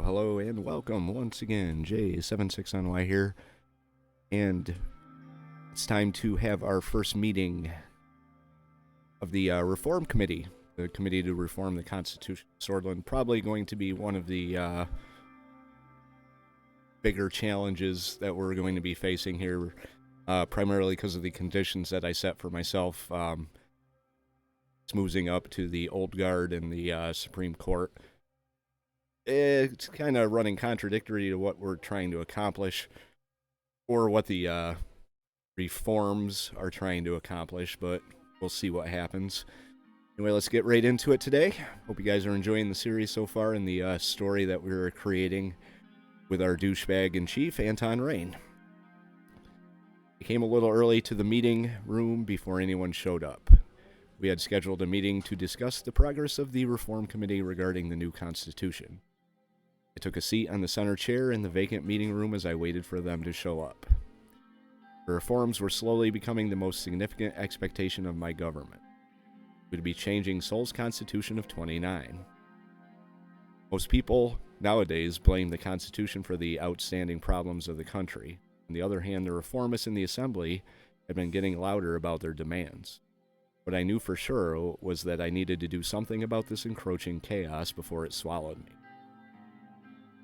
Well, hello and welcome once again, J76NY here, and it's time to have our first meeting of the Reform Committee, the Committee to Reform the Constitution of Sordland. Probably going to be one of the bigger challenges that we're going to be facing here, primarily because of the conditions that I set for myself, smoozing up to the Old Guard and the Supreme Court. It's kind of running contradictory to what we're trying to accomplish, or what the reforms are trying to accomplish, but we'll see what happens. Anyway, let's get right into it today. Hope you guys are enjoying the series so far and the story that we're creating with our douchebag in chief, Anton Rayne. I came a little early to the meeting room before anyone showed up. We had scheduled a meeting to discuss the progress of the Reform Committee regarding the new Constitution. I took a seat on the center chair in the vacant meeting room as I waited for them to show up. The reforms were slowly becoming the most significant expectation of my government. We'd be changing Sol's Constitution of 29. Most people nowadays blame the Constitution for the outstanding problems of the country. On the other hand, the reformists in the Assembly had been getting louder about their demands. What I knew for sure was that I needed to do something about this encroaching chaos before it swallowed me.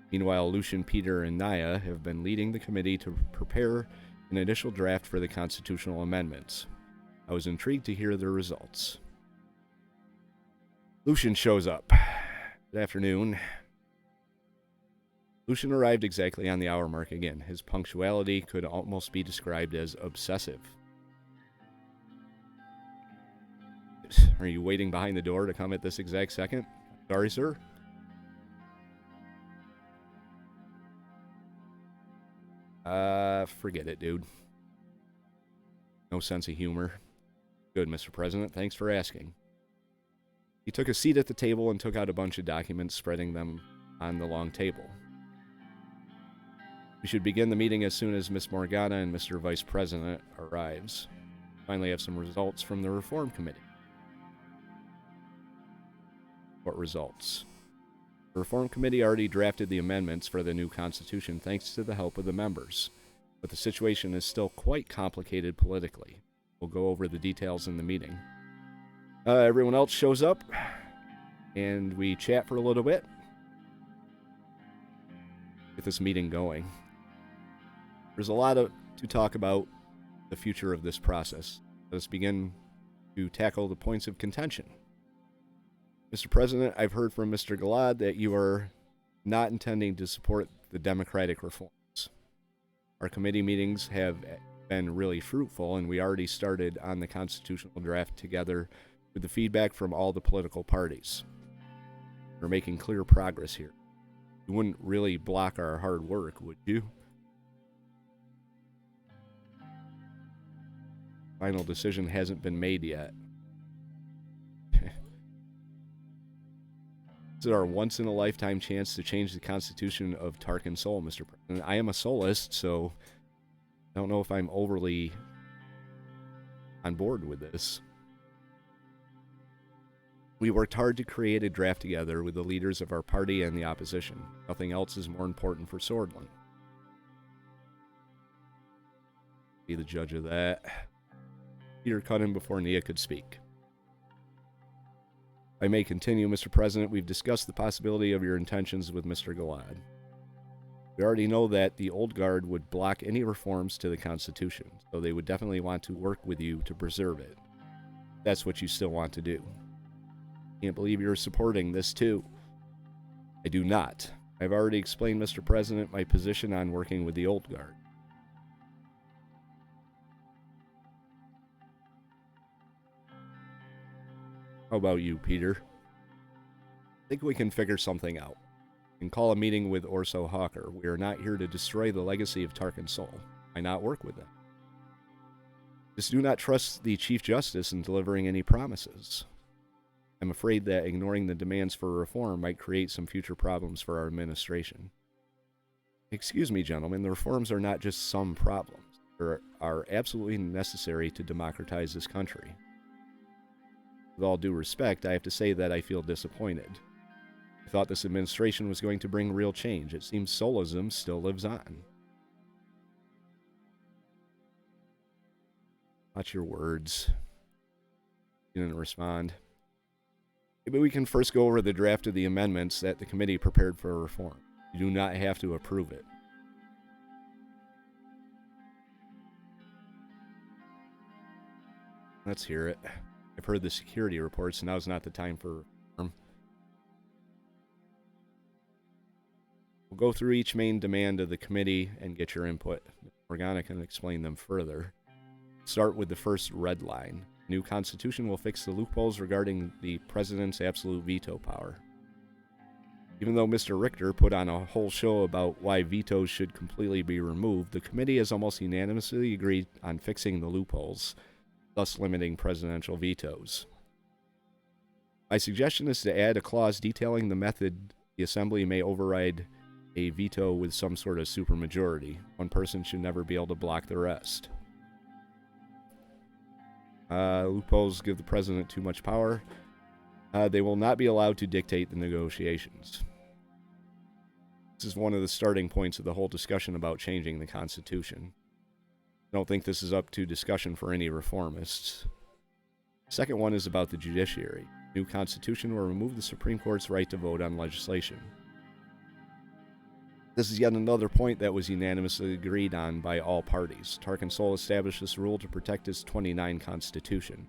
Meanwhile, Lucian, Peter, and Naya have been leading the committee to prepare an initial draft for the constitutional amendments. I was intrigued to hear their results. Lucian shows up. Good afternoon. Lucian arrived exactly on the hour mark again. His punctuality could almost be described as obsessive. Are you waiting behind the door to come at this exact second? Sorry, sir. Forget it, dude. No sense of humor. Good, Mr. President. Thanks for asking. He took a seat at the table and took out a bunch of documents, spreading them on the long table. We should begin the meeting as soon as Miss Morgana and Mr. Vice President arrives. Finally have some results from the Reform Committee. What results? The Reform Committee already drafted the amendments for the new Constitution thanks to the help of the members. But the situation is still quite complicated politically. We'll go over the details in the meeting. Everyone else shows up, and we chat for a little bit. Get this meeting going. There's a lot to talk about the future of this process. Let us begin to tackle the points of contention. Mr. President, I've heard from Mr. Galad that you are not intending to support the democratic reforms. Our committee meetings have been really fruitful, and we already started on the constitutional draft together with the feedback from all the political parties. We're making clear progress here. You wouldn't really block our hard work, would you? Final decision hasn't been made yet. This is our once-in-a-lifetime chance to change the Constitution of Tarkin Sol, Mr. President. I am a Sollist, so I don't know if I'm overly on board with this. We worked hard to create a draft together with the leaders of our party and the opposition. Nothing else is more important for Sordland. Be the judge of that. Peter cut him before Nia could speak. I may continue, Mr. President. We've discussed the possibility of your intentions with Mr. Galad. We already know that the Old Guard would block any reforms to the Constitution, so they would definitely want to work with you to preserve it. That's what you still want to do. Can't believe you're supporting this, too. I do not. I've already explained, Mr. President, my position on working with the Old Guard. How about you, Peter? I think we can figure something out. And call a meeting with Orso Hawker. We are not here to destroy the legacy of Tarkin Sol. Why not work with them? Just do not trust the Chief Justice in delivering any promises. I'm afraid that ignoring the demands for reform might create some future problems for our administration. Excuse me, gentlemen, the reforms are not just some problems. They are absolutely necessary to democratize this country. With all due respect, I have to say that I feel disappointed. I thought this administration was going to bring real change. It seems Solism still lives on. Watch your words. He didn't respond. Maybe we can first go over the draft of the amendments that the committee prepared for reform. You do not have to approve it. Let's hear it. I've heard the security reports, and now's not the time for reform. We'll go through each main demand of the committee and get your input. Morgana can explain them further. Start with the first red line. New constitution will fix the loopholes regarding the president's absolute veto power. Even though Mr. Richter put on a whole show about why vetoes should completely be removed, the committee has almost unanimously agreed on fixing the loopholes, thus limiting presidential vetoes. My suggestion is to add a clause detailing the method the Assembly may override a veto with some sort of supermajority. One person should never be able to block the rest. Loopholes give the president too much power. They will not be allowed to dictate the negotiations. This is one of the starting points of the whole discussion about changing the Constitution. I don't think this is up to discussion for any reformists. The second one is about the judiciary. New Constitution will remove the Supreme Court's right to vote on legislation. This is yet another point that was unanimously agreed on by all parties. Tarkin Sol established this rule to protect his 29 Constitution.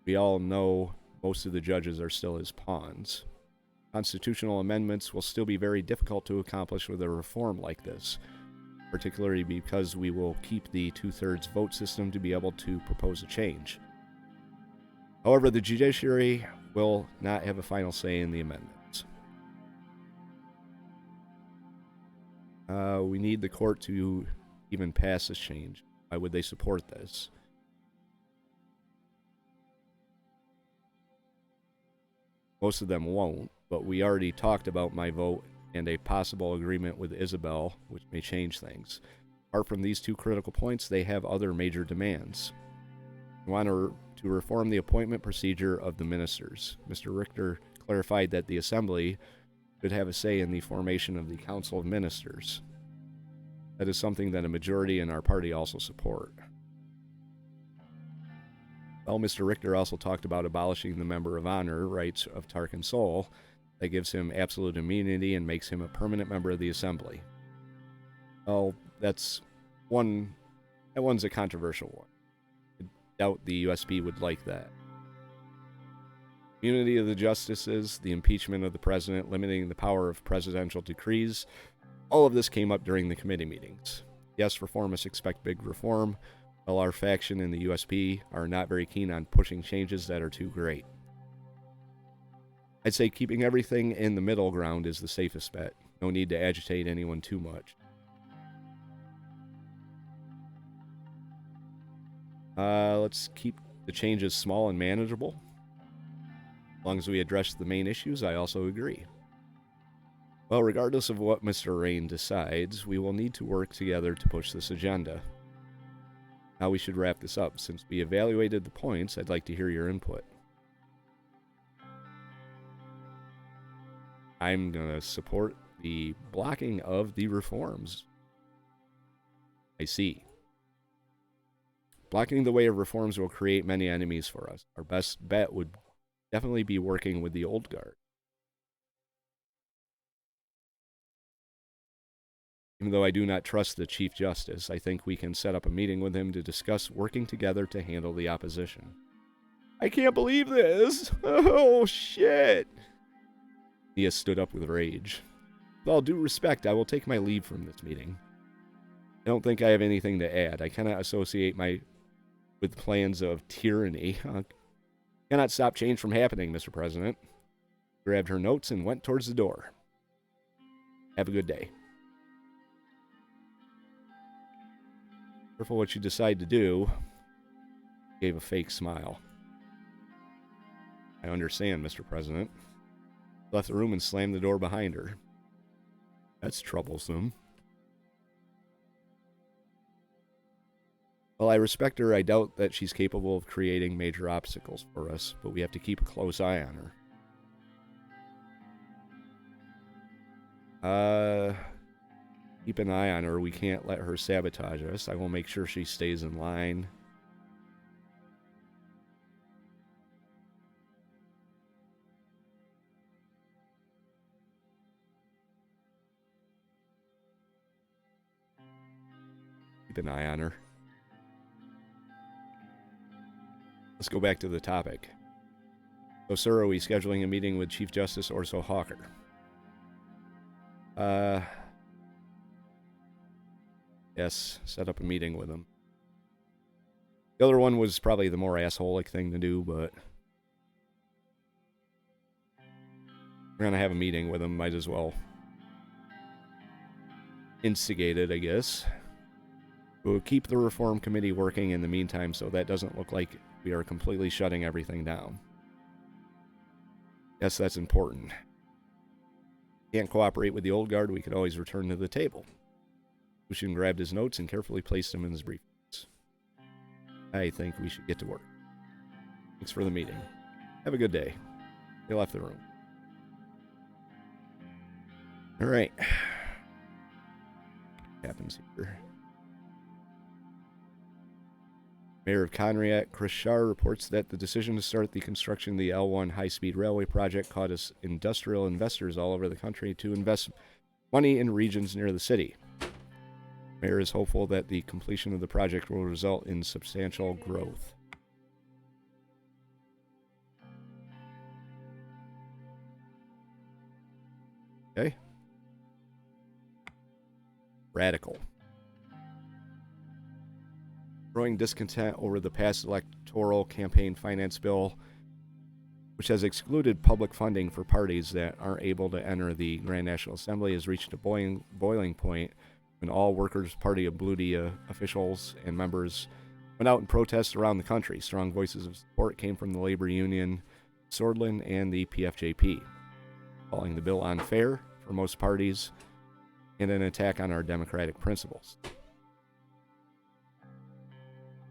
We all know most of the judges are still his pawns. Constitutional amendments will still be very difficult to accomplish with a reform like this, particularly because we will keep the two-thirds vote system to be able to propose a change. However, the judiciary will not have a final say in the amendments. We need the court to even pass this change. Why would they support this? Most of them won't, but we already talked about my vote and a possible agreement with Isabel, which may change things. Apart from these two critical points, they have other major demands. We want to reform the appointment procedure of the ministers. Mr. Richter clarified that the Assembly could have a say in the formation of the Council of Ministers. That is something that a majority in our party also support. Well, Mr. Richter also talked about abolishing the Member of Honor rights of Tarkin Sol. That gives him absolute immunity and makes him a permanent member of the Assembly. Well, that one's a controversial one. I doubt the USP would like that. Immunity of the justices, the impeachment of the president, limiting the power of presidential decrees. All of this came up during the committee meetings. Yes, reformists expect big reform, while our faction in the USP are not very keen on pushing changes that are too great. I'd say keeping everything in the middle ground is the safest bet. No need to agitate anyone too much. Let's keep the changes small and manageable. As long as we address the main issues, I also agree. Well, regardless of what Mr. Rayne decides, we will need to work together to push this agenda. Now we should wrap this up. Since we evaluated the points, I'd like to hear your input. I'm going to support the blocking of the reforms. I see. Blocking the way of reforms will create many enemies for us. Our best bet would definitely be working with the old guard. Even though I do not trust the Chief Justice, I think we can set up a meeting with him to discuss working together to handle the opposition. I can't believe this! Oh, shit! Nia stood up with rage. With all due respect, I will take my leave from this meeting. I don't think I have anything to add. I cannot associate with plans of tyranny. Cannot stop change from happening, Mr. President. Grabbed her notes and went towards the door. Have a good day. Careful what you decide to do. Gave a fake smile. I understand, Mr. President. Left the room and slammed the door behind her. That's troublesome. While I respect her, I doubt that she's capable of creating major obstacles for us, but we have to keep a close eye on her. Keep an eye on her. We can't let her sabotage us. I will make sure she stays in line. Keep an eye on her. Let's go back to the topic. So, sir, are we scheduling a meeting with Chief Justice Orso Hawker? Yes, set up a meeting with him. The other one was probably the more asshole-like thing to do, but we're gonna have a meeting with him. Might as well instigate it, I guess. We'll keep the reform committee working in the meantime, so that doesn't look like we are completely shutting everything down. Yes, that's important. Can't cooperate with the old guard, we could always return to the table. Lucian grabbed his notes and carefully placed them in his briefcase. I think we should get to work. Thanks for the meeting. Have a good day. They left the room. Alright. What happens here? Mayor of Conriat, Chris Shar, reports that the decision to start the construction of the L1 high-speed railway project caused industrial investors all over the country to invest money in regions near the city. Mayor is hopeful that the completion of the project will result in substantial growth. Okay. Radical. Growing discontent over the past electoral campaign finance bill, which has excluded public funding for parties that aren't able to enter the Grand National Assembly, has reached a boiling point when all Workers' Party of Bludia officials and members went out in protests around the country. Strong voices of support came from the labor union, Sordland, and the PFJP, calling the bill unfair for most parties and an attack on our democratic principles.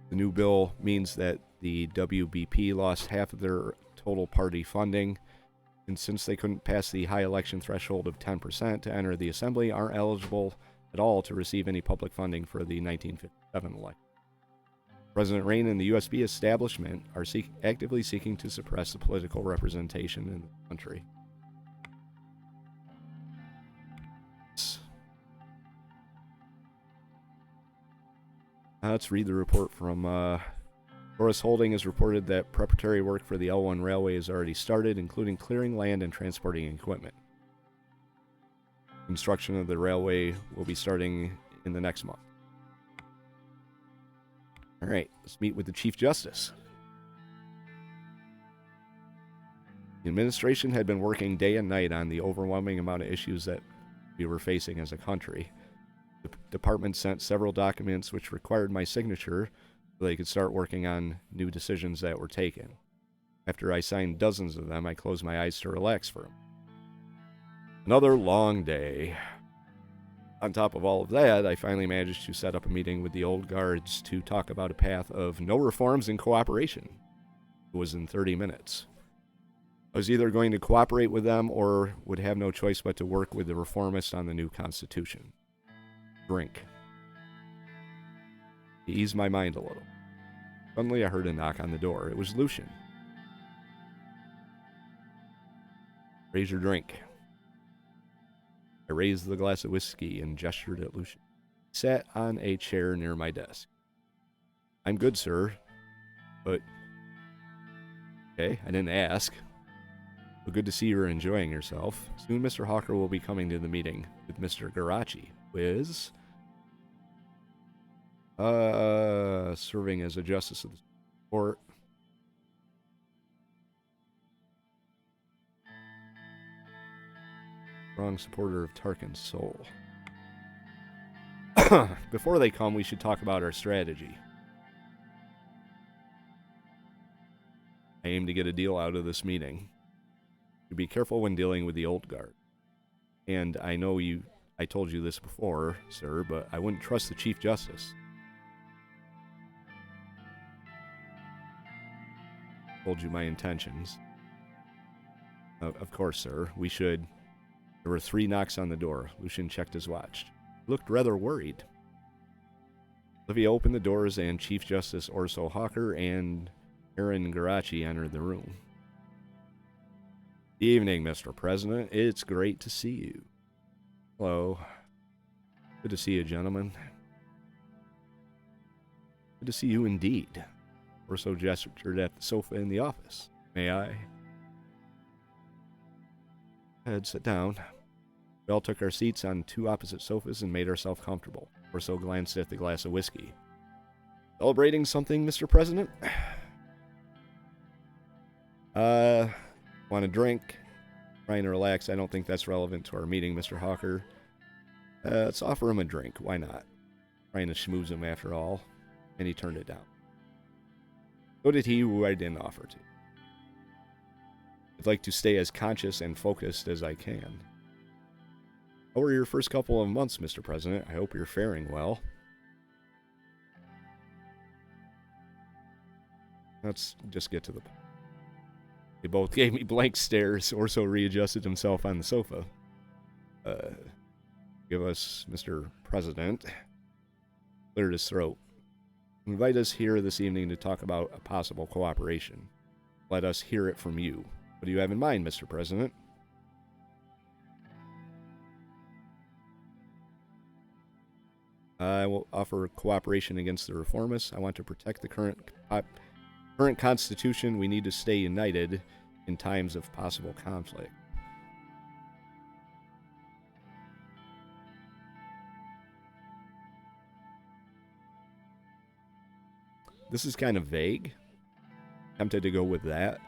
The new bill means that the WBP lost half of their total party funding, and since they couldn't pass the high election threshold of 10% to enter the assembly, aren't eligible at all to receive any public funding for the 1957 election. President Rayne and the USB establishment are actively seeking to suppress the political representation in the country. Let's read the report from Taurus Holding has reported that preparatory work for the L1 railway has already started, including clearing land and transporting equipment. Construction of the railway will be starting in the next month. All right, let's meet with the Chief Justice. The administration had been working day and night on the overwhelming amount of issues that we were facing as a country. The department sent several documents which required my signature so they could start working on new decisions that were taken. After I signed dozens of them, I closed my eyes to relax for them. Another long day. On top of all of that, I finally managed to set up a meeting with the old guards to talk about a path of no reforms and cooperation. It was in 30 minutes. I was either going to cooperate with them or would have no choice but to work with the reformists on the new constitution. Drink. To ease my mind a little. Suddenly I heard a knock on the door. It was Lucian. Raise your drink. I raised the glass of whiskey and gestured at Lucian. He sat on a chair near my desk. I'm good, sir. But... Okay, I didn't ask. But good to see you're enjoying yourself. Soon Mr. Hawker will be coming to the meeting with Mr. Garachi. Wiz? Serving as a justice of the court. Strong supporter of Tarkin's soul. Before they come, we should talk about our strategy. I aim to get a deal out of this meeting. To be careful when dealing with the old guard. And I know I told you this before, sir, but I wouldn't trust the Chief Justice. Told you my intentions. Of course, sir. We should There were 3 knocks on the door. Lucian checked his watch. He looked rather worried. Olivia opened the doors and Chief Justice Orso Hawker and Aaron Garachi entered the room. Evening, Mr. President. It's great to see you. Hello. Good to see you, gentlemen. Good to see you indeed. Orso gestured at the sofa in the office. May I? Go ahead, sit down. We all took our seats on 2 opposite sofas and made ourselves comfortable. Orso glanced at the glass of whiskey. Celebrating something, Mr. President? Want a drink? Trying to relax. I don't think that's relevant to our meeting, Mr. Hawker. Let's offer him a drink. Why not? Trying to schmooze him after all. And he turned it down. So did he, who I didn't offer to. I'd like to stay as conscious and focused as I can. How were your first couple of months, Mr. President? I hope you're faring well. Let's just get to the point. They both gave me blank stares. Orso readjusted himself on the sofa. Give us, Mr. President. Cleared his throat. Invite us here this evening to talk about a possible cooperation. Let us hear it from you. What do you have in mind, Mr. President? I will offer cooperation against the reformists. I want to protect the current constitution. We need to stay united in times of possible conflict. This is kind of vague. Tempted to go with that.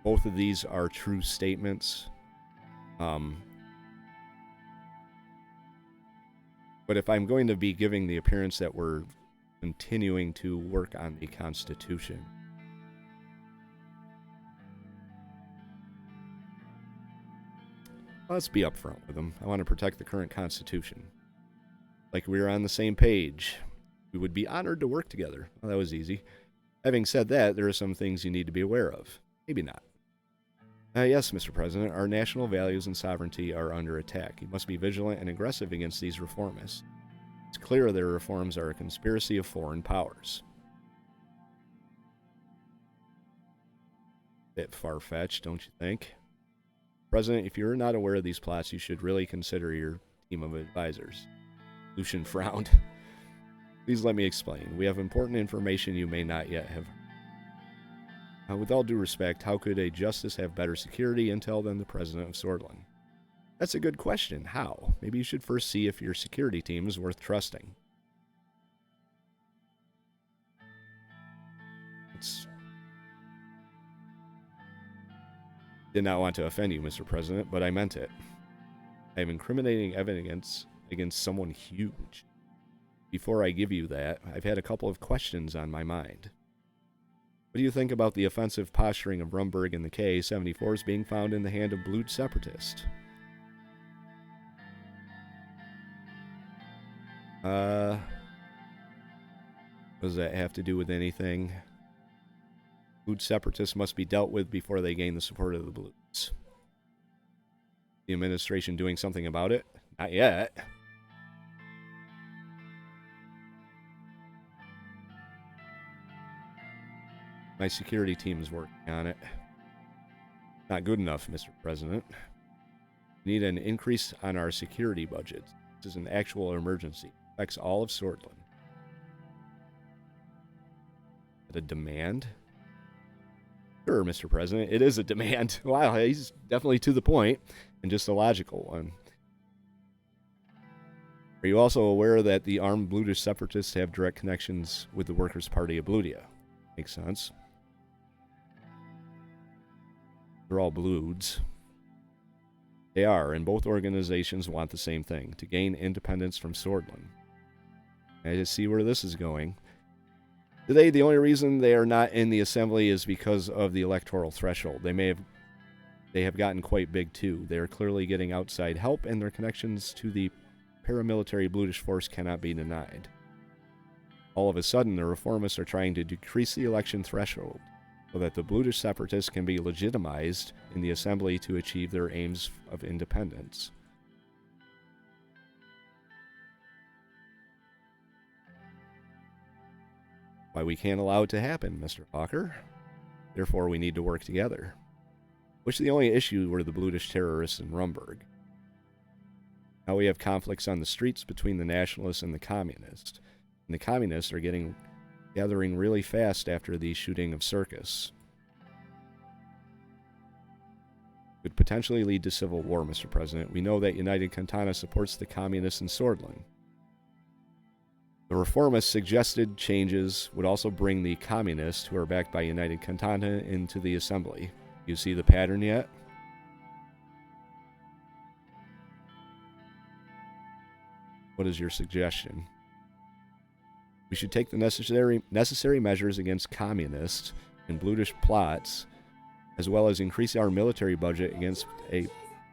Both of these are true statements. But if I'm going to be giving the appearance that we're continuing to work on the Constitution, let's be upfront with them. I want to protect the current Constitution. Like we were on the same page. We would be honored to work together. Well, that was easy. Having said that, there are some things you need to be aware of. Maybe not. Yes, Mr. President, our national values and sovereignty are under attack. You must be vigilant and aggressive against these reformists. It's clear their reforms are a conspiracy of foreign powers. Bit far-fetched, don't you think? President, if you're not aware of these plots, you should really consider your team of advisors. Lucian frowned. Please let me explain. We have important information you may not yet have heard. With all due respect, how could a justice have better security intel than the president of Sordland? That's a good question. How? Maybe you should first see if your security team is worth trusting. Did not want to offend you, Mr. President, but I meant it. I have incriminating evidence against someone huge. Before I give you that, I've had a couple of questions on my mind. What do you think about the offensive posturing of Rumberg and the K-74s being found in the hand of Blood separatists? What does that have to do with anything? Blood separatists must be dealt with before they gain the support of the Bloods. The administration doing something about it? Not yet. My security team is working on it. Not good enough, Mr. President. We need an increase on our security budget. This is an actual emergency. It affects all of Sordland. Is it a demand? Sure, Mr. President, it is a demand. Wow, he's definitely to the point, and just a logical one. Are you also aware that the armed Bludish separatists have direct connections with the Workers' Party of Bludia? Makes sense. They're all Bloods. They are, and both organizations want the same thing, to gain independence from Sordland. I just see where this is going. Today, the only reason they are not in the assembly is because of the electoral threshold. They have gotten quite big too. They are clearly getting outside help, and their connections to the paramilitary Bludish force cannot be denied. All of a sudden, the reformists are trying to decrease the election threshold. so that the Bludish separatists can be legitimized in the assembly to achieve their aims of independence. Why we can't allow it to happen, Mr. Hawker. Therefore, we need to work together. Which the only issue were the Bludish terrorists in Rumburg. Now we have conflicts on the streets between the nationalists and the communists. And the communists are gathering really fast after the shooting of Circus. Could potentially lead to civil war, Mr. President. We know that United Cantana supports the communists in Sordland. The reformists' suggested changes would also bring the communists, who are backed by United Cantana, into the assembly. You see the pattern yet? What is your suggestion? We should take the necessary measures against communists and Bludish plots, as well as increase our military budget against a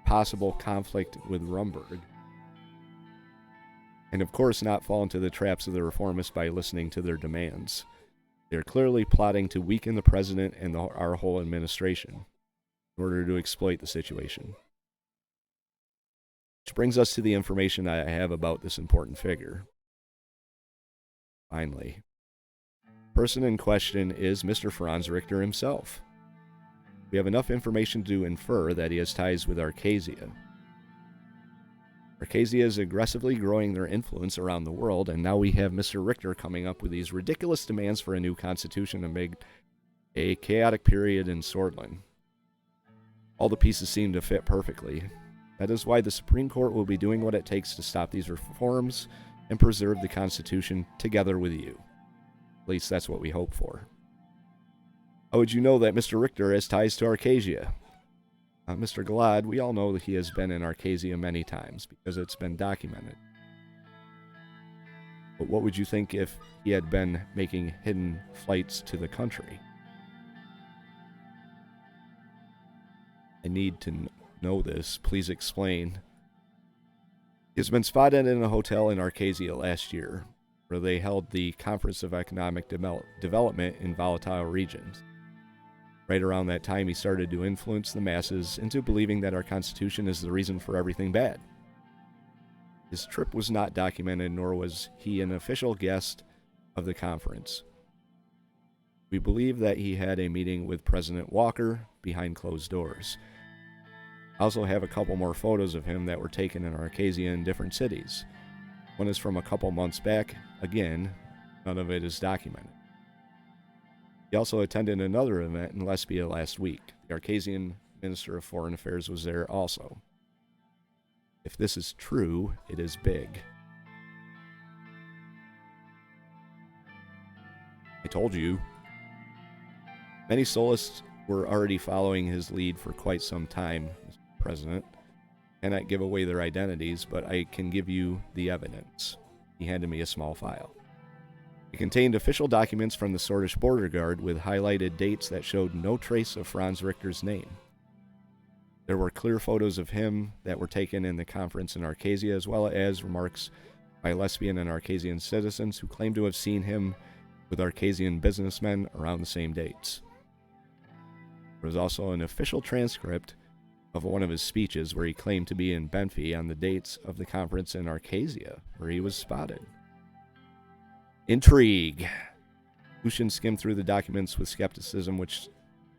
possible conflict with Rumburg. And of course not fall into the traps of the reformists by listening to their demands. They are clearly plotting to weaken the president and our whole administration in order to exploit the situation. Which brings us to the information I have about this important figure. Finally, the person in question is Mr. Franz Richter himself. We have enough information to infer that he has ties with Arcasia. Arcasia is aggressively growing their influence around the world, and now we have Mr. Richter coming up with these ridiculous demands for a new constitution amid a chaotic period in Sordland. All the pieces seem to fit perfectly. That is why the Supreme Court will be doing what it takes to stop these reforms and preserve the Constitution together with you. At least that's what we hope for. How would you know that Mr. Richter has ties to Arcasia? Mr. Galad, we all know that he has been in Arcasia many times because it's been documented. But what would you think if he had been making hidden flights to the country? I need to know this. Please explain. He has been spotted in a hotel in Arcasia last year, where they held the Conference of Economic Development in Volatile Regions. Right around that time, he started to influence the masses into believing that our Constitution is the reason for everything bad. His trip was not documented, nor was he an official guest of the conference. We believe that he had a meeting with President Walker behind closed doors. I also have a couple more photos of him that were taken in Arcasia in different cities. One is from a couple months back. Again, none of it is documented. He also attended another event in Lesbia last week. The Arcasian Minister of Foreign Affairs was there also. If this is true, it is big. I told you. Many Solists were already following his lead for quite some time, Mr. President. I cannot give away their identities, but I can give you the evidence. He handed me a small file. It contained official documents from the Sordish border guard with highlighted dates that showed no trace of Franz Richter's name. There were clear photos of him that were taken in the conference in Arcasia, as well as remarks by lesbian and Arcasian citizens who claimed to have seen him with Arcasian businessmen around the same dates. There was also an official transcript of one of his speeches where he claimed to be in Benfey on the dates of the conference in Arcasia, where he was spotted. Intrigue. Lucian skimmed through the documents with skepticism, which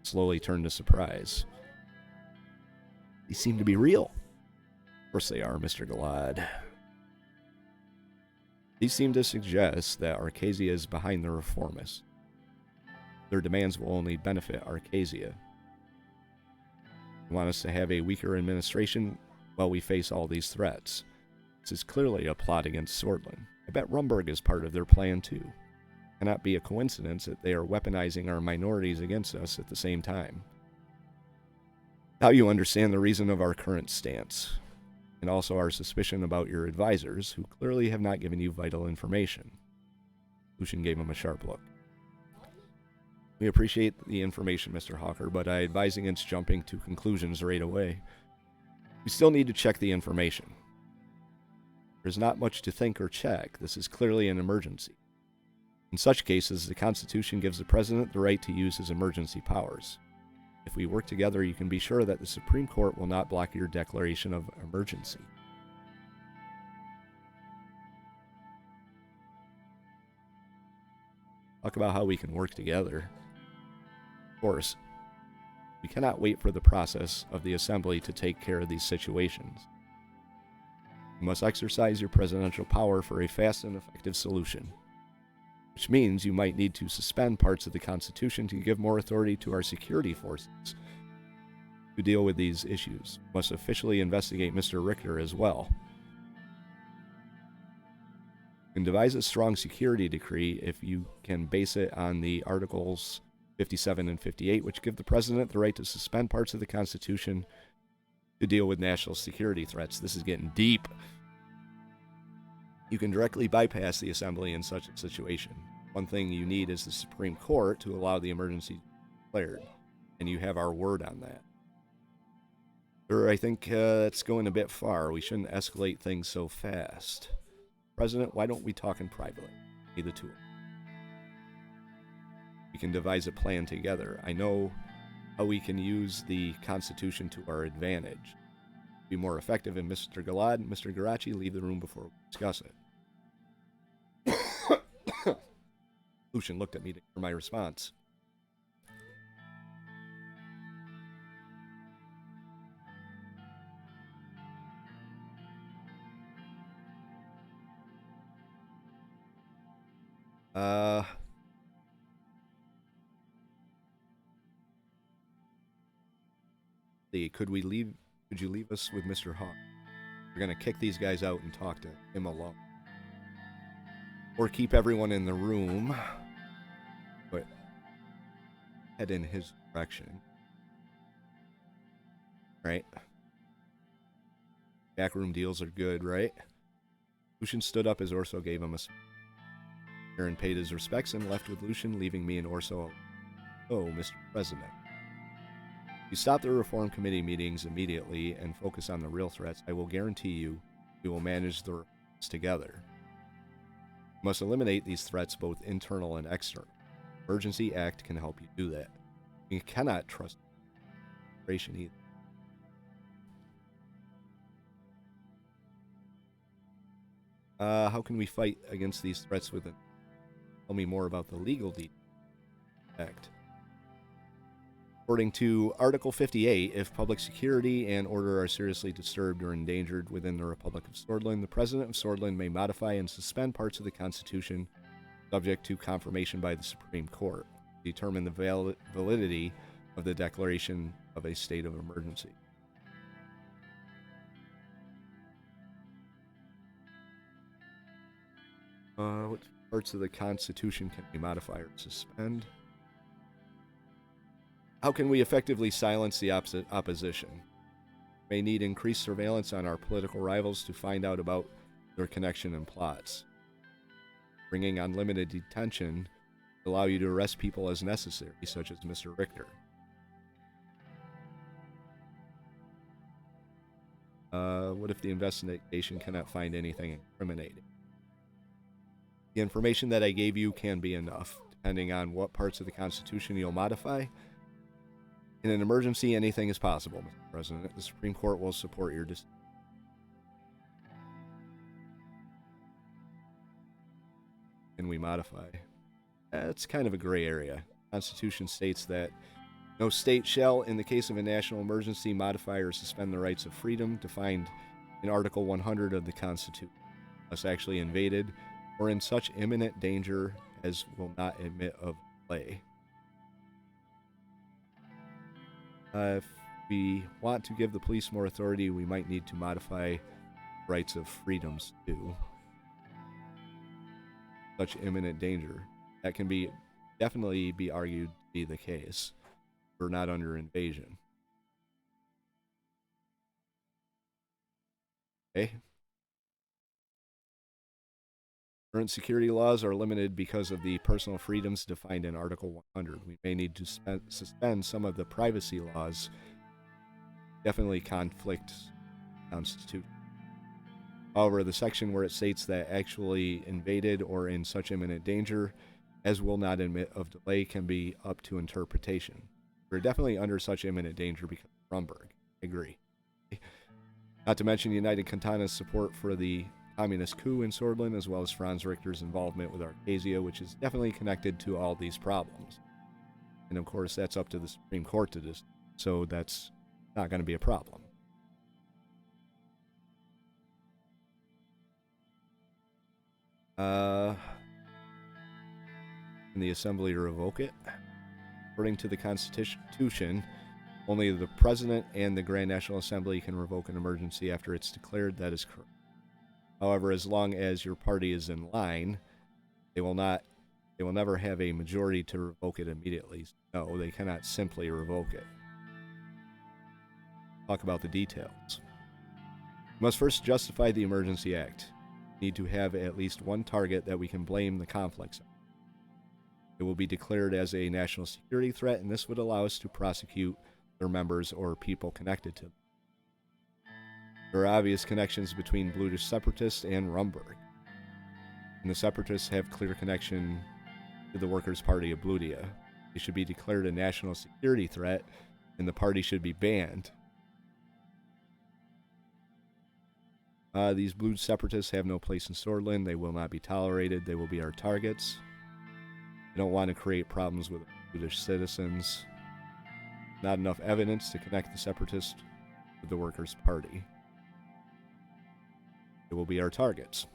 slowly turned to surprise. These seem to be real. Of course they are, Mr. Galad. These seem to suggest that Arcasia is behind the reformists. Their demands will only benefit Arcasia. They want us to have a weaker administration while we face all these threats. This is clearly a plot against Sordland. I bet Rumburg is part of their plan too. It cannot be a coincidence that they are weaponizing our minorities against us at the same time. Now you understand the reason of our current stance, and also our suspicion about your advisors, who clearly have not given you vital information. Lucian gave him a sharp look. We appreciate the information, Mr. Hawker, but I advise against jumping to conclusions right away. We still need to check the information. There's not much to think or check. This is clearly an emergency. In such cases, the Constitution gives the President the right to use his emergency powers. If we work together, you can be sure that the Supreme Court will not block your declaration of emergency. Talk about how we can work together. Of course, we cannot wait for the process of the Assembly to take care of these situations. You must exercise your presidential power for a fast and effective solution, which means you might need to suspend parts of the Constitution to give more authority to our security forces to deal with these issues. You must officially investigate Mr. Richter as well. You can devise a strong security decree if you can base it on the Articles 57 and 58, which give the President the right to suspend parts of the Constitution to deal with national security threats. This is getting deep. You can directly bypass the Assembly in such a situation. One thing you need is the Supreme Court to allow the emergency to be declared, and you have our word on that. Sir, I think it's going a bit far. We shouldn't escalate things so fast. President, why don't we talk in private? Be the two. We can devise a plan together. I know how we can use the Constitution to our advantage. Be more effective. And Mr. Galad and Mr. Garachi, leave the room before we discuss it. Lucian looked at me for my response. Could you leave us with Mr. Hawk? We're going to kick these guys out and talk to him alone. Or keep everyone in the room, but head in his direction. Right? Backroom deals are good, right? Lucian stood up as Orso gave him a... Aaron paid his respects and left with Lucian, leaving me and Orso. Oh, Mr. President. If you stop the Reform Committee meetings immediately and focus on the real threats, I will guarantee you we will manage the reforms together. You must eliminate these threats, both internal and external. The Emergency Act can help you do that. You cannot trust the administration either. How can we fight against these threats with it? Tell me more about the legal act. According to Article 58, if public security and order are seriously disturbed or endangered within the Republic of Sordland, the President of Sordland may modify and suspend parts of the Constitution, subject to confirmation by the Supreme Court, to determine the validity of the declaration of a state of emergency. What parts of the Constitution can be modified or suspend? How can we effectively silence the opposition? We may need increased surveillance on our political rivals to find out about their connection and plots. Bringing unlimited detention will allow you to arrest people as necessary, such as Mr. Richter. What if the investigation cannot find anything incriminating? The information that I gave you can be enough, depending on what parts of the Constitution you'll modify. In an emergency, anything is possible, Mr. President. The Supreme Court will support your decision. Can we modify? It's kind of a gray area. The Constitution states that no state shall, in the case of a national emergency, modify or suspend the rights of freedom defined in Article 100 of the Constitution, unless actually invaded or in such imminent danger as will not admit of delay. If we want to give the police more authority, we might need to modify rights of freedoms too. Such imminent danger. That can definitely be argued to be the case. We're not under invasion. Okay. Current security laws are limited because of the personal freedoms defined in Article 100. We may need to suspend some of the privacy laws. Definitely conflict with the Constitution. However, the section where it states that actually invaded or in such imminent danger as will not admit of delay, can be up to interpretation. We're definitely under such imminent danger because of Rumberg. I agree. Not to mention United Kantana's support for the communist coup in Sordland, as well as Franz Richter's involvement with Arcasia, which is definitely connected to all these problems. And of course, that's up to the Supreme Court to decide, so that's not going to be a problem. Can the Assembly revoke it? According to the Constitution, only the President and the Grand National Assembly can revoke an emergency after it's declared. That is correct. However, as long as your party is in line, they will never have a majority to revoke it immediately. No, they cannot simply revoke it. Talk about the details. We must first justify the Emergency Act. We need to have at least one target that we can blame the conflicts on. It will be declared as a national security threat, and this would allow us to prosecute their members or people connected to them. There are obvious connections between Bludish separatists and Rumberg, and the separatists have clear connection to the Workers' Party of Bludia. They should be declared a national security threat, and the party should be banned. These blue separatists have no place in Sordland. They will not be tolerated. They will be our targets. We don't want to create problems with Bludish citizens. Not enough evidence to connect the separatists with the Workers' Party. They will be our targets.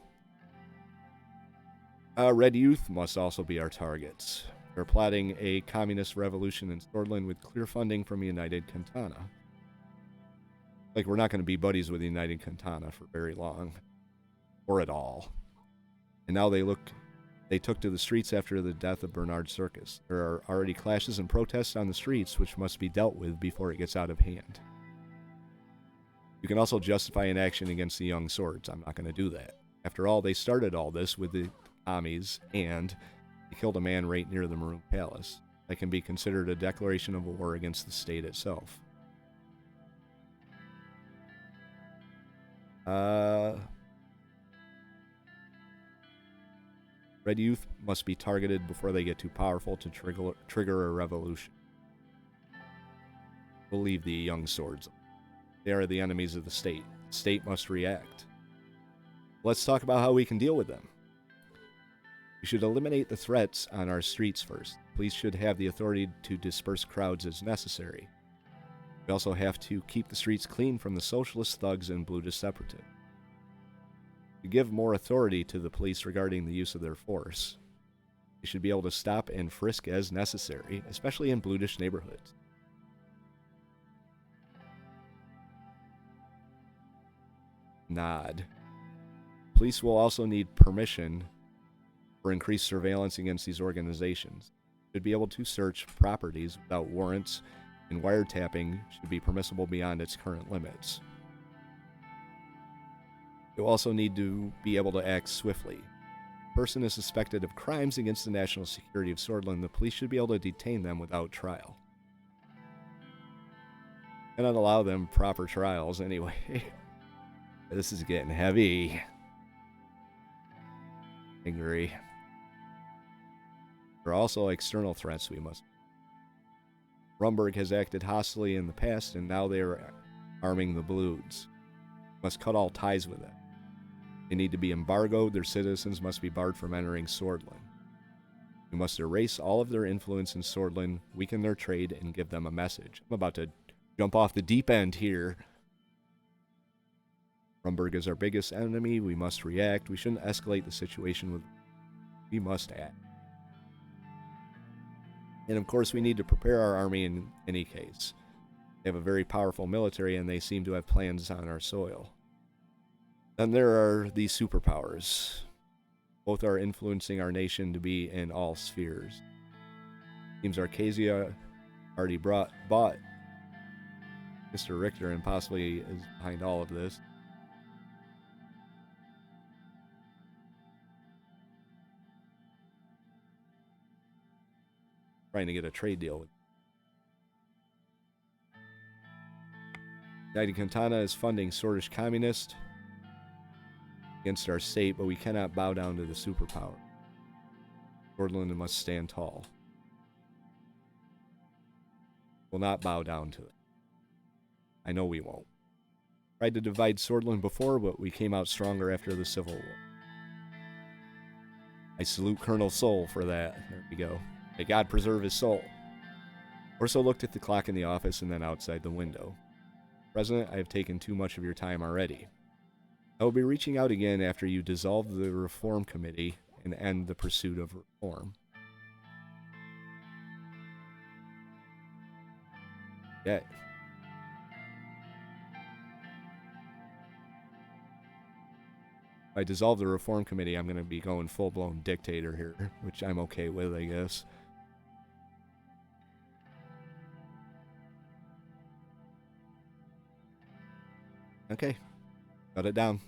Red Youth must also be our targets. They're plotting a communist revolution in Sordland with clear funding from United Kantana. Like, we're not going to be buddies with United Kantana for very long. Or at all. And now they took to the streets after the death of Bernard Circus. There are already clashes and protests on the streets, which must be dealt with before it gets out of hand. You can also justify an action against the Young Swords. I'm not going to do that. After all, they started all this with the Tommies, and they killed a man right near the Maroon Palace. That can be considered a declaration of war against the state itself. Red Youth must be targeted before they get too powerful to trigger a revolution. We'll leave the Young Swords. They are the enemies of the state. The state must react. Let's talk about how we can deal with them. We should eliminate the threats on our streets first. Police should have the authority to disperse crowds as necessary. We also have to keep the streets clean from the socialist thugs and Bludish separatists. To give more authority to the police regarding the use of their force. They should be able to stop and frisk as necessary, especially in Bludish neighborhoods. Nod. Police will also need permission for increased surveillance against these organizations. They should be able to search properties without warrants, and wiretapping should be permissible beyond its current limits. You'll also need to be able to act swiftly. If a person is suspected of crimes against the national security of Sordland, the police should be able to detain them without trial. Cannot allow them proper trials anyway. This is getting heavy. I agree. There are also external threats we must. Rumberg has acted hostilely in the past, and now they are arming the Bloods. We must cut all ties with them. They need to be embargoed. Their citizens must be barred from entering Sordland. We must erase all of their influence in Sordland, weaken their trade, and give them a message. I'm about to jump off the deep end here. Rumberg is our biggest enemy. We must react. We shouldn't escalate the situation. We must act. And of course, we need to prepare our army in any case. They have a very powerful military, and they seem to have plans on our soil. Then there are the superpowers. Both are influencing our nation to be in all spheres. Seems Arcasia already bought Mr. Richter and possibly is behind all of this. Trying to get a trade deal with. United Kantana is funding Sordish communists against our state, but we cannot bow down to the superpower. Sordland must stand tall. Will not bow down to it. I know we won't. Tried to divide Sordland before, but we came out stronger after the Civil War. I salute Colonel Soul for that. There we go. May God preserve his soul. Orso looked at the clock in the office and then outside the window. President, I have taken too much of your time already. I will be reaching out again after you dissolve the Reform Committee and end the pursuit of reform. Yeah. If I dissolve the Reform Committee, I'm going to be going full-blown dictator here, which I'm okay with, I guess. Okay. Got it down.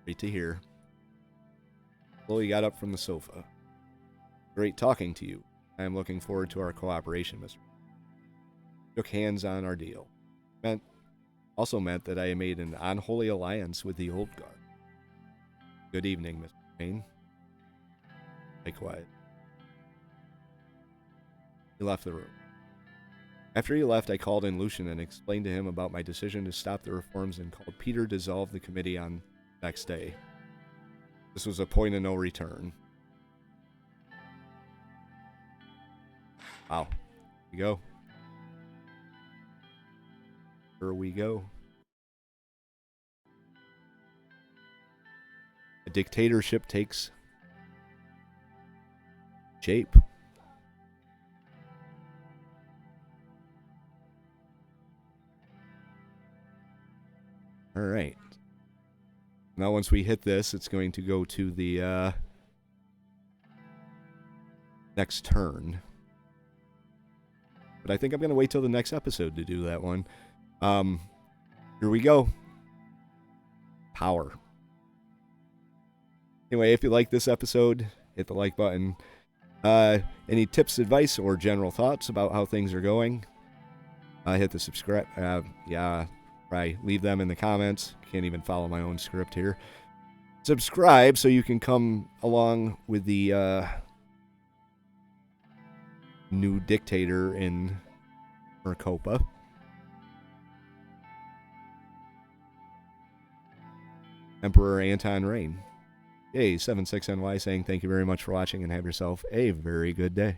Great to hear. Chloe got up from the sofa. Great talking to you. I am looking forward to our cooperation, Mr. Shook hands on our deal. Also meant that I made an unholy alliance with the old guard. Good evening, Mr. Rayne. Stay quiet. He left the room. After he left, I called in Lucian and explained to him about my decision to stop the reforms and called Peter to dissolve the committee on the next day. This was a point of no return. Wow. Here we go. Here we go. A dictatorship takes shape. All right. Now once we hit this, it's going to go to the next turn. But I think I'm going to wait till the next episode to do that one. Here we go. Power. Anyway, if you like this episode, hit the like button. Any tips, advice, or general thoughts about how things are going, hit the subscribe. Right, leave them in the comments. Can't even follow my own script here. Subscribe so you can come along with the new dictator in Maricopa. Emperor Anton Rayne. Yay, 76NY saying thank you very much for watching and have yourself a very good day.